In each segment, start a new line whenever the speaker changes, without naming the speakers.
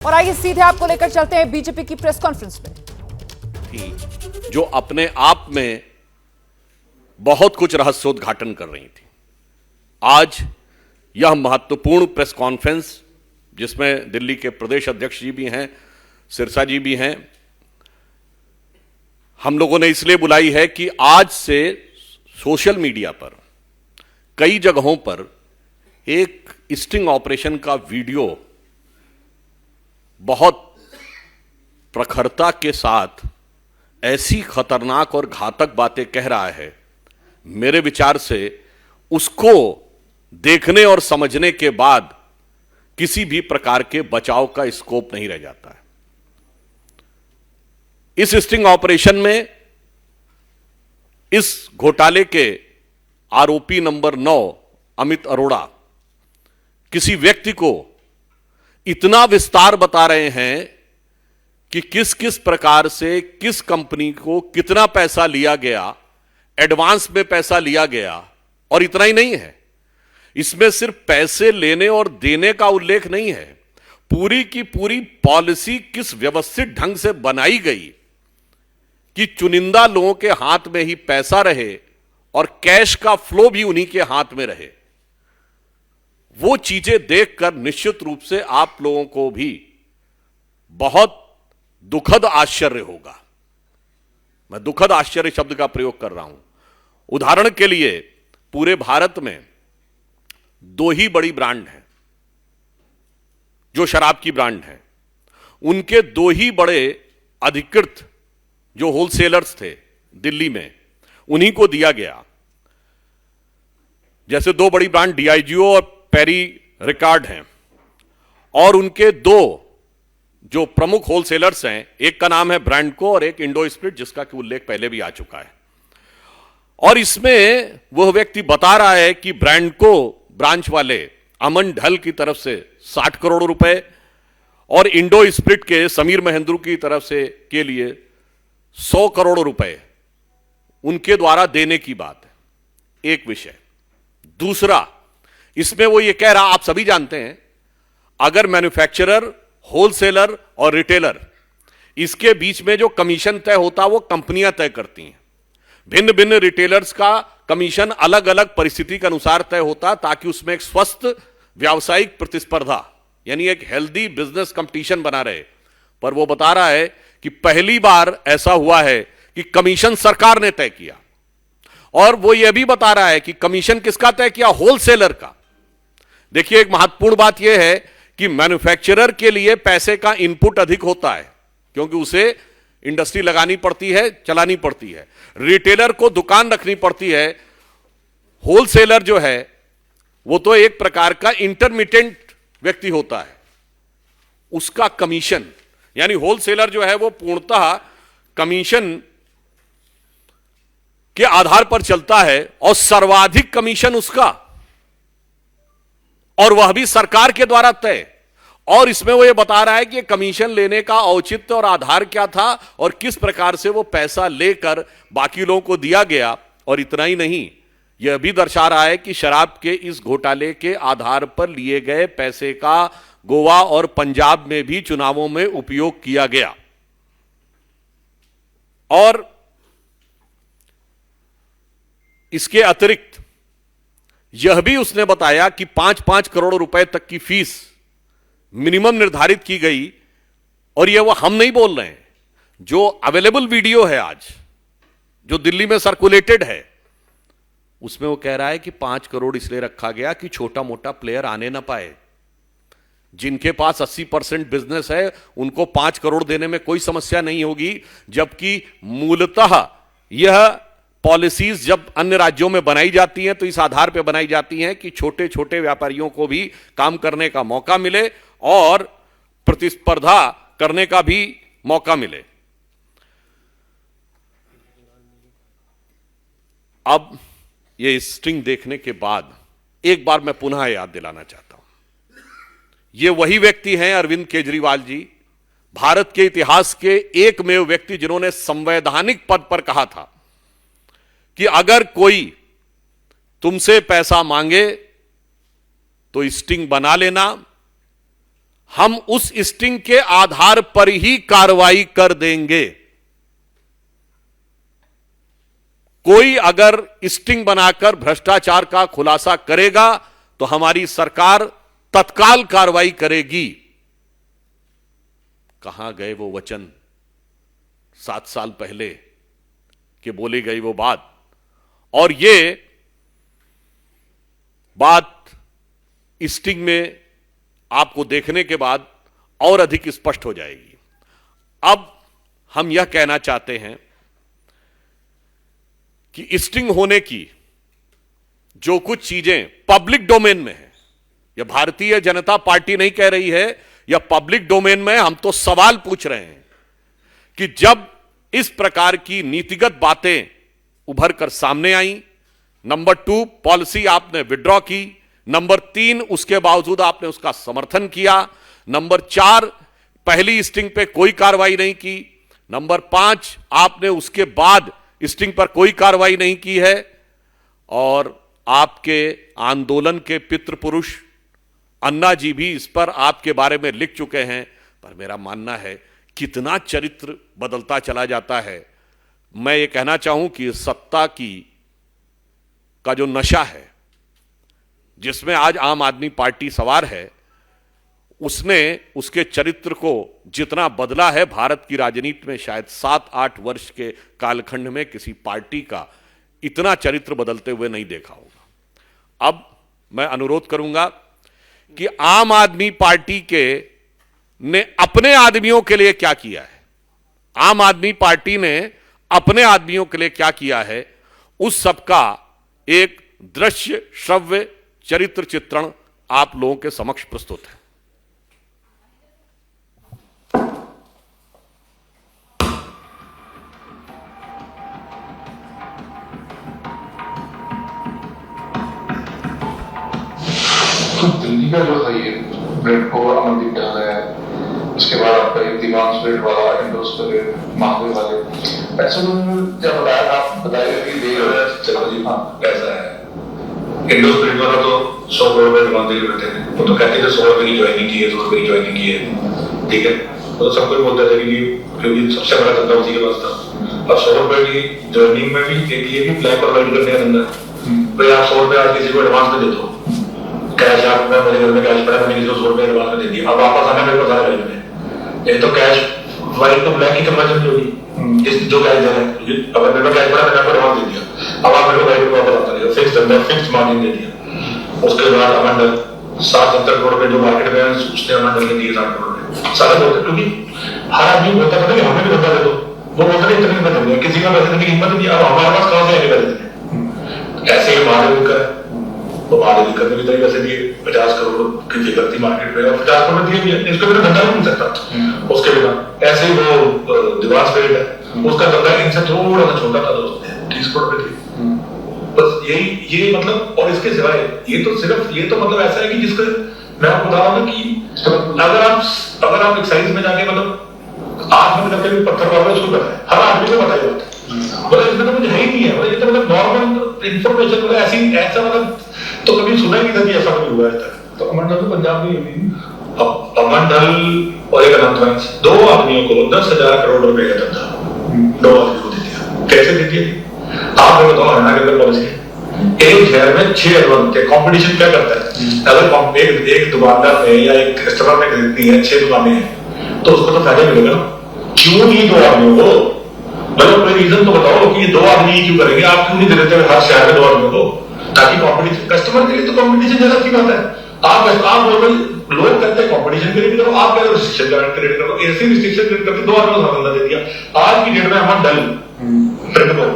और आइए सीधे आपको लेकर चलते हैं बीजेपी की प्रेस कॉन्फ्रेंस में।
जो अपने आप में बहुत कुछ रहस्योद्घाटन कर रही थी, आज यह महत्वपूर्ण प्रेस कॉन्फ्रेंस जिसमें दिल्ली के प्रदेश अध्यक्ष जी भी हैं, सिरसा जी भी हैं, हम लोगों ने इसलिए बुलाई है कि आज से सोशल मीडिया पर कई जगहों पर एक स्टिंग ऑपरेशन का वीडियो बहुत प्रखरता के साथ ऐसी खतरनाक और घातक बातें कह रहा है। मेरे विचार से उसको देखने और समझने के बाद किसी भी प्रकार के बचाव का स्कोप नहीं रह जाता है। इस स्टिंग ऑपरेशन में इस घोटाले के आरोपी नंबर 9 अमित अरोड़ा किसी व्यक्ति को इतना विस्तार बता रहे हैं कि किस किस प्रकार से किस कंपनी को कितना पैसा लिया गया, एडवांस में पैसा लिया गया। और इतना ही नहीं है, इसमें सिर्फ पैसे लेने और देने का उल्लेख नहीं है, पूरी की पूरी पॉलिसी किस व्यवस्थित ढंग से बनाई गई कि चुनिंदा लोगों के हाथ में ही पैसा रहे और कैश का फ्लो भी उन्हीं के हाथ में रहे। वो चीजें देखकर निश्चित रूप से आप लोगों को भी बहुत दुखद आश्चर्य होगा। मैं दुखद आश्चर्य शब्द का प्रयोग कर रहा हूं। उदाहरण के लिए पूरे भारत में 2 ही बड़ी ब्रांड हैं जो शराब की ब्रांड हैं, उनके 2 ही बड़े अधिकृत जो होलसेलर्स थे दिल्ली में, उन्हीं को दिया गया। जैसे 2 बड़ी ब्रांड डीआईजीओ और पेरी रिकार्ड हैं, और उनके 2 जो प्रमुख होलसेलर्स हैं, एक का नाम है ब्रांडको और एक इंडो स्प्रिट, जिसका कि उल्लेख पहले भी आ चुका है। और इसमें वह व्यक्ति बता रहा है कि ब्रांडको ब्रांच वाले अमन ढल की तरफ से 60 करोड़ रुपए और इंडो स्प्रिट के समीर महेंद्रू की तरफ से के लिए 100 करोड़ रुपए उनके द्वारा देने की बात है, एक विषय। दूसरा, इसमें वो ये कह रहा, आप सभी जानते हैं, अगर मैन्युफैक्चरर, होलसेलर और रिटेलर, इसके बीच में जो कमीशन तय होता है वो कंपनियां तय करती हैं। भिन्न भिन्न रिटेलर्स का कमीशन अलग अलग परिस्थिति के अनुसार तय होता, ताकि उसमें एक स्वस्थ व्यावसायिक प्रतिस्पर्धा यानी एक हेल्दी बिजनेस कंपटीशन बना रहे। पर वो बता रहा है कि पहली बार ऐसा हुआ है कि कमीशन सरकार ने तय किया, और वो ये भी बता रहा है कि कमीशन किसका तय किया? होलसेलर का। देखिए, एक महत्वपूर्ण बात यह है कि मैन्युफैक्चरर के लिए पैसे का इनपुट अधिक होता है, क्योंकि उसे इंडस्ट्री लगानी पड़ती है, चलानी पड़ती है। रिटेलर को दुकान रखनी पड़ती है। होलसेलर जो है वो तो एक प्रकार का इंटरमीडिएट व्यक्ति होता है, उसका कमीशन, यानी होलसेलर जो है वो पूर्णतः कमीशन के आधार पर चलता है, और सर्वाधिक कमीशन उसका, और वह भी सरकार के द्वारा तय। और इसमें वो ये बता रहा है कि कमीशन लेने का औचित्य और आधार क्या था और किस प्रकार से वो पैसा लेकर बाकी लोगों को दिया गया। और इतना ही नहीं, यह भी दर्शा रहा है कि शराब के इस घोटाले के आधार पर लिए गए पैसे का गोवा और पंजाब में भी चुनावों में उपयोग किया गया। और इसके अतिरिक्त यह भी उसने बताया कि 5-5 करोड़ रुपए तक की फीस मिनिमम निर्धारित की गई। और यह वो हम नहीं बोल रहे हैं, जो अवेलेबल वीडियो है आज, जो दिल्ली में सर्कुलेटेड है, उसमें वो कह रहा है कि 5 करोड़ इसलिए रखा गया कि छोटा मोटा प्लेयर आने ना पाए। जिनके पास 80% बिजनेस है उनको 5 करोड़ देने में कोई समस्या नहीं होगी, जबकि मूलतः यह पॉलिसीज जब अन्य राज्यों में बनाई जाती हैं तो इस आधार पर बनाई जाती हैं कि छोटे छोटे व्यापारियों को भी काम करने का मौका मिले और प्रतिस्पर्धा करने का भी मौका मिले। अब ये स्ट्रिंग देखने के बाद एक बार मैं पुनः याद दिलाना चाहता हूं, ये वही व्यक्ति हैं अरविंद केजरीवाल जी, भारत के इतिहास के एकमेव व्यक्ति जिन्होंने संवैधानिक पद पर कहा था कि अगर कोई तुमसे पैसा मांगे तो स्टिंग बना लेना, हम उस स्टिंग के आधार पर ही कार्रवाई कर देंगे। कोई अगर स्टिंग बनाकर भ्रष्टाचार का खुलासा करेगा तो हमारी सरकार तत्काल कार्रवाई करेगी। कहां गए वो वचन 7 साल पहले कि बोली गई वो बात? और ये बात स्टिंग में आपको देखने के बाद और अधिक स्पष्ट हो जाएगी। अब हम यह कहना चाहते हैं कि स्टिंग होने की जो कुछ चीजें पब्लिक डोमेन में है, यह भारतीय जनता पार्टी नहीं कह रही है, यह पब्लिक डोमेन में। हम तो सवाल पूछ रहे हैं कि जब इस प्रकार की नीतिगत बातें उभर कर सामने आई, नंबर 2 पॉलिसी आपने विड्रॉ की, नंबर 3 उसके बावजूद आपने उसका समर्थन किया, नंबर 4 पहली स्टिंग पे कोई कार्रवाई नहीं की, नंबर 5 आपने उसके बाद स्टिंग पर कोई कार्रवाई नहीं की है, और आपके आंदोलन के पितृपुरुष अन्ना जी भी इस पर आपके बारे में लिख चुके हैं। पर मेरा मानना है कितना चरित्र बदलता चला जाता है। मैं ये कहना चाहूं कि सत्ता का जो नशा है जिसमें आज आम आदमी पार्टी सवार है, उसने उसके चरित्र को जितना बदला है भारत की राजनीति में शायद 7-8 वर्ष के कालखंड में किसी पार्टी का इतना चरित्र बदलते हुए नहीं देखा होगा। अब मैं अनुरोध करूंगा कि आम आदमी पार्टी ने अपने आदमियों के लिए क्या किया है, आम आदमी पार्टी ने अपने आदमियों के लिए क्या किया है, उस सबका एक दृश्य श्रव्य चरित्र चित्रण आप लोगों के समक्ष प्रस्तुत है।
दिल्ली का जो था ये ब्रेड को अमनदीप डाल है, उसके बाद आपका एक दीवान स्प्रिट वाला इंडोस करे महावीर वाले, ऐसे में जब बताया आप बताइए कि चलो जी हाँ कैसा है।
इंडोस स्प्रिट वाला तो 100 करोड़ में दीवान दिल्ली बैठे थे, वो तो कहते थे 100 रुपए की ज्वाइनिंग की है, 100 रुपए की ज्वाइनिंग की है, ठीक है, तो सब कोई बोलते थे क्योंकि सबसे बड़ा धंधा उसी के पास था। अब 100 रुपए की ज्वाइनिंग में भी एक ये भी ब्लैक और व्हाइट करने का धंधा है। भाई आप 100 रुपए आज किसी को एडवांस में दे दो, कैश आप मेरे घर में कैश पड़ा, मैंने किसी को 100 रुपए एडवांस में दे दिया, अब वापस आने मेरे पास आ रहे हैं, ये तो कैश व्हाइट तो ब्लैक की कन्वर्जन होगी, जिस जो कैश दे रहे हैं, अगर मेरे पास कैश पड़ा मैंने आपको एडवांस दे दिया, अब आप मेरे को व्हाइट वापस आता है, फिक्स धंधा फिक्स मार्जिन दे दिया। उसके बाद अमंडल 60-70 करोड़ रुपए जो मार्केट में उसने अमंडल के दिए 60 करोड़ रुपए सारा बोलते, क्योंकि हर आदमी बोलता है कि हमें भी धंधा दे दो, वो बोलते हैं इतने में देंगे, किसी का पैसे देने की हिम्मत नहीं, अब हमारे पास कहां से आएंगे पैसे देने। ऐसे ही महादेव का तो महादेव कर भी तरीके से दिए 50 करोड़ की फिगर थी मार्केट में, और 50 करोड़ दिए भी है, इसके बिना धंधा नहीं मिल सकता उसके बिना। ऐसे ही वो दिवान स्पिरिट है, उसका धंधा इनसे थोड़ा सा छोटा था दोस्त, 30 करोड़ रुपए थी बस। ये मतलब, और इसके सिवाय ये तो मतलब ऐसा है कि जिसका मैं आपको बता रहा हूँ कि अगर आप एक्साइज में जाके मतलब आंख में करके पत्थर मारना शुरू कर रहे हैं, हर आदमी को बताइए मतलब इसमें तो मुझे है ही नहीं है, मतलब ये तो मतलब नॉर्मल इन्फॉर्मेशन, मतलब ऐसा मतलब तो कभी सुना ही नहीं था कि ऐसा कभी हुआ है।
तो अमंडल तो पंजाब में ही,
अमंडल और एक अनंत वंश, 2 आदमियों को 10,000 करोड़ रुपए का धंधा 2 आदमी को दे दिया। कैसे दे दिया आप मेरे बताओ, हरियाणा के अंदर पॉलिसी है, एक शहर में 6 एडवांस के कंपटीशन क्या करता है, अगर एक दुकानदार में या एक कस्टमर में खरीदती है 6 दुकानें हैं तो उसको तो फायदा मिलेगा ना। क्यों नहीं 2 आदमियों को, मतलब कोई रीजन तो बताओ कि ये 2 आदमी क्यों करेंगे, आप क्यों नहीं दे देते हर शहर में 2 आदमियों को, ताकि कंपटीशन, कस्टमर के लिए तो कंपटीशन ज्यादा अच्छी बात है। आप लोग कहते हैं कंपटीशन क्रिएट करो, आप कह रहे हो रिस्ट्रिक्शन क्रिएट करो, ऐसे रिस्ट्रिक्शन क्रिएट करके 2 आदमियों को धंधा दे दिया। आज की डेट में अमंडल प्रिंट को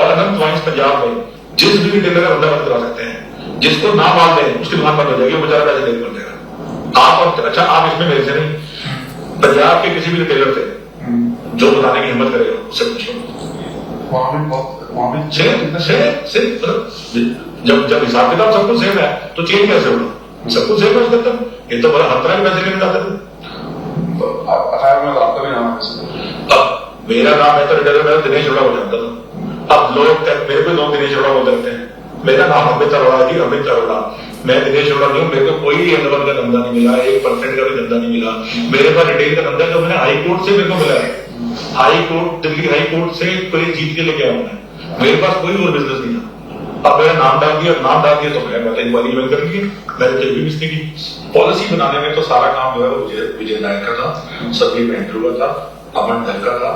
और अनंत वाइंस पंजाब में जिस भी टेलर का धंधा बंद करा सकते हैं, जिसको ना मान दें उसकी दुकान बंद हो जाएगी, वो बेचारा पैसे नहीं कर देगा। आप इसमें मेरे से नहीं, पंजाब के किसी भी टेलर से जो बताने की हिम्मत करेगा उससे पूछो, जब हिसाब किताब सब कुछ सेम है तो चेंज कैसे होगा, सब कुछ सेम है उसके अंदर, ये तो बड़ा हर तरह के पैसे लेने जाते थे।
आपका भी नाम है,
अब मेरा नाम है तो रिटेलर मेरा दिनेश अरोड़ा हो जाता था, अब लोग मेरे को लोग दिनेश अरोड़ा बोलते रहते हैं, मेरा नाम अमित अरोड़ा जी, अमित अरोड़ा। मैं विदेश छोड़ा नहीं हूँ, मेरे को कोई लेवल का धंधा नहीं मिला, 1% का भी धंधा नहीं मिला। मेरे पास रिटेल का धंधा जो मैंने हाई कोर्ट से मेरे को मिला है, high court, Delhi high court से कोई जीत के लेके आया हूँ। मेरे पास कोई और बिजनेस नहीं था। अब मेरा नाम डाल दिया तो मैं इंक्वायरी बंद कर दी। मैंने जब भी इसकी पॉलिसी बनाने में तो सारा काम जो है वो विजय नायक का था, सभी वेंकटू का था, अमन ढल का था,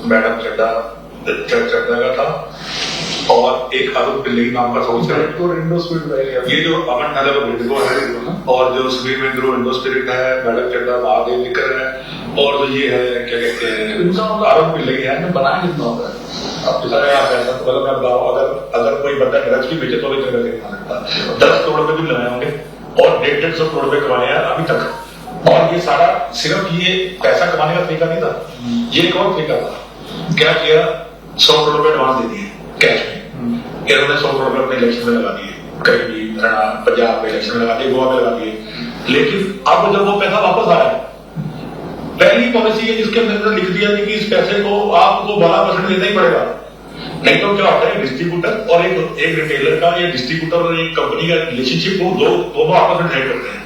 मैडम चड्डा का था, और एक अरुण पिल्लई नाम का ये जो अमन ढल है और जो सुबीर वेंद्रो इंडो स्पिरिट है, मैडम चड्डा महादेव लिकर है, और जो ये है क्या कहते हैं इनका अरुण पिल्लई है, बनाया कितना होता है अगर कोई बंदा ड्रग्स भी बेचे तो भी तरह से खा सकता है। 10 करोड़ रुपए भी लगाए होंगे और 150 करोड़ रुपए कमाए हैं अभी तक। और ये सारा सिर्फ ये पैसा कमाने का तरीका नहीं था, ये एक और तरीका था। क्या किया, 100 करोड़ रुपए एडवांस दे दिए कैश में, इन्होंने 100 करोड़ रुपए अपने इलेक्शन में लगा दिए, कहीं भी हरियाणा पंजाब में इलेक्शन में लगा दिए, गोवा में लगा दिए। लेकिन अब जब वो पैसा वापस आ रहा है, पहली पॉलिसी है जिसके अंदर लिख दिया कि इस पैसे को आपको 12% देना ही पड़ेगा, नहीं तो क्या होता है डिस्ट्रीब्यूटर और एक रिटेलर का या डिस्ट्रीब्यूटर और एक कंपनी का रिलेशनशिप वो दोनों आपस में ट्रेड करते हैं।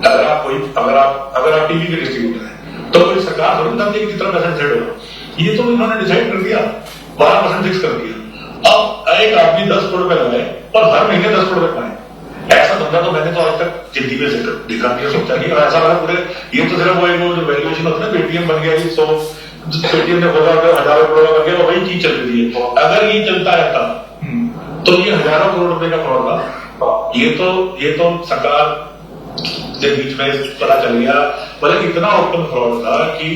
अगर आप टीवी के डिस्ट्रीब्यूटर हैं तो कोई सरकार थोड़ी बताती है कि कितना परसेंट ट्रेड होगा, ये तो इन्होंने डिसाइड कर दिया, 12% फिक्स कर दिया। अब एक आदमी 10 करोड़ रुपए लगाए और हर महीने 10 करोड़ रुपए पाए, ऐसा धंधा तो मैंने तो आज तक जिंदगी में देखा नहीं, सोचा नहीं। और ऐसा पूरे ये तो सिर्फ वो वैल्यूएशन होता है ना, पेटीएम बन गया, पेटीएम ने बोला हजारों करोड़ बन गया, वही चीज चल रही है। अगर ये चलता रहता तो ये हजारों करोड़ रुपए का फ्रॉड था। ये तो सरकार के बीच में पता चल गया, मतलब इतना ओपन फ्रॉड था कि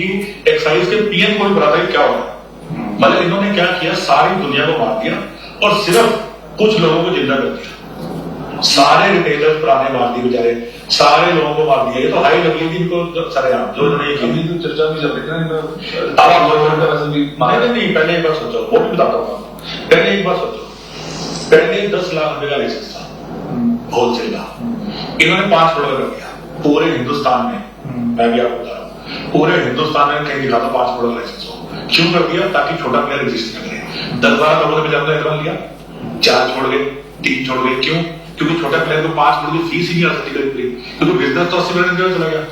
एक्साइज के पीएम को भी पता था क्या होगा। मतलब इन्होंने क्या किया, सारी दुनिया को मार दिया और सिर्फ कुछ लोगों को जिंदा कर दिया। सारे रिटेलर पुराने मार दिए बेचारे, सारे लोगों को मार दिया। ये तो हाई लगी थी इनको सरेआम, जो इन्होंने चर्चा भी चल रही नहीं। पहले एक बार सोचो, वो भी बताता हूँ, पहले एक बार सोचो, पहले 10 लाख रुपए का लाइसेंस था होलसेल का, इन्होंने 5 करोड़ कर दिया पूरे हिंदुस्तान में। मैं भी आपको बता रहा हूँ, पूरे हिंदुस्तान में कहीं दिखा था 5 करोड़ का लाइसेंस हो। क्यों कर दिया, ताकि छोटा प्लेयर एग्जिस्ट न करे। 10-12 करोड़ में ज्यादा एतराज लिया, 4 छोड़ गए, 3 छोड़ गए। क्यों? क्योंकि छोटा प्लेयर को 5 करोड़ की फीस ही नहीं आ सकती कभी, क्योंकि बिजनेस तो 80% चला गया।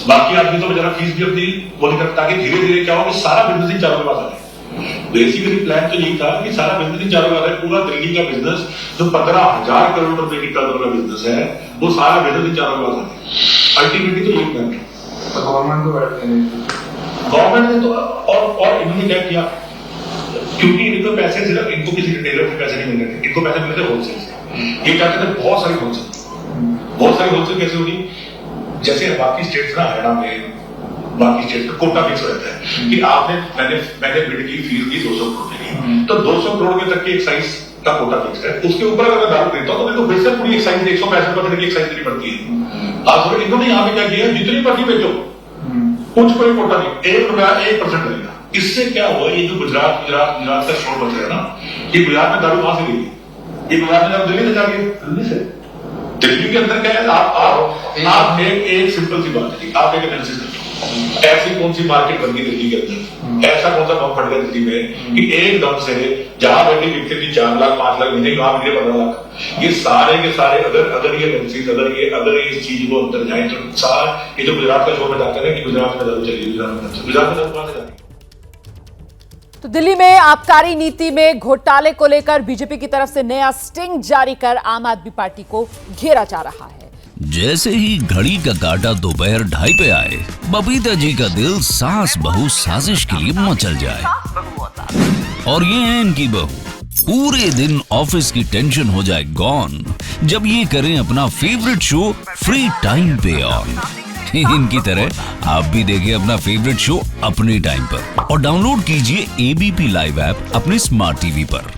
बाकी आदमी तो बेचारा फीस भी अपनी वो नहीं करता, ताकि धीरे धीरे क्या हो कि सारा बिजनेस ही चारों के पास आ जाए। बेसिकली प्लान तो यही था कि सारा बिजनेस ही चारों के पास है। पूरा दिल्ली का बिजनेस जो 15,000 करोड़ रुपए की टर्नओवर का बिजनेस है, वो सारा बिजनेस ही चारों के पास आ जाए। अल्टीमेटली तो यही प्लान था। गवर्नमेंट ने तो और इन्होंने क्या किया, क्योंकि इनको पैसे सिर्फ इनको किसी रिटेलर से पैसे नहीं मिल रहे थे, इनको पैसे मिलते होलसेल से। ये क्या कहते हैं, बहुत सारी होलसेल कैसे होगी, जैसे बाकी स्टेट्स ना, हरियाणा में बाकी स्टेट्स का कोटा फिक्स रहता है कि आपने मैंने बिड की फीस दी 200 करोड़ की, तो 200 करोड़ के तक की एक्साइज का कोटा फिक्स है। उसके ऊपर अगर मैं दारू देता हूँ तो मेरे को फिर से पूरी एक्साइज 165% की एक्साइज देनी पड़ती है। आज इन्होंने यहाँ पे क्या किया, जितनी मर्जी बेचो, कुछ कोई कोटा नहीं, 1% लगेगा। इससे क्या हुआ, ये जो गुजरात का शोर बच रहा है ना, ये गुजरात में दारू कहां से गई, ये गुजरात में दिल्ली से जा रही है। दिल्ली के अंदर क्या है, आप एक सिंपल सी बात है, आप एक एनालिसिस करो, ऐसी कौन सी मार्केट बन गई दिल्ली के अंदर, ऐसा कौन सा बम फट गया दिल्ली में कि एकदम से जहां बैठी बिकते थी 4 लाख 5 लाख महीने, वहां बिके 15 लाख। ये सारे के सारे अगर ये एजेंसीज अगर ये इस चीज को अंदर जाए तो सारा ये जो गुजरात का शोर में जाते हैं कि गुजरात में दारू चली, गुजरात में दारू कहां से जाती।
तो दिल्ली में आबकारी नीति में घोटाले को लेकर बीजेपी की तरफ से नया स्टिंग जारी कर आम आदमी पार्टी को घेरा जा रहा है।
जैसे ही घड़ी का काटा दोपहर 2:30 पे आए, बबीता जी का दिल सास बहू साजिश के लिए मचल जाए। और ये है इनकी बहू, पूरे दिन ऑफिस की टेंशन हो जाए गॉन जब ये करें अपना फेवरेट शो फ्री टाइम पे ऑन। इनकी तरह आप भी देखिए अपना फेवरेट शो अपने टाइम पर और डाउनलोड कीजिए एबीपी लाइव ऐप अपने स्मार्ट टीवी पर।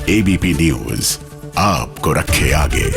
एबीपी न्यूज आपको रखे आगे।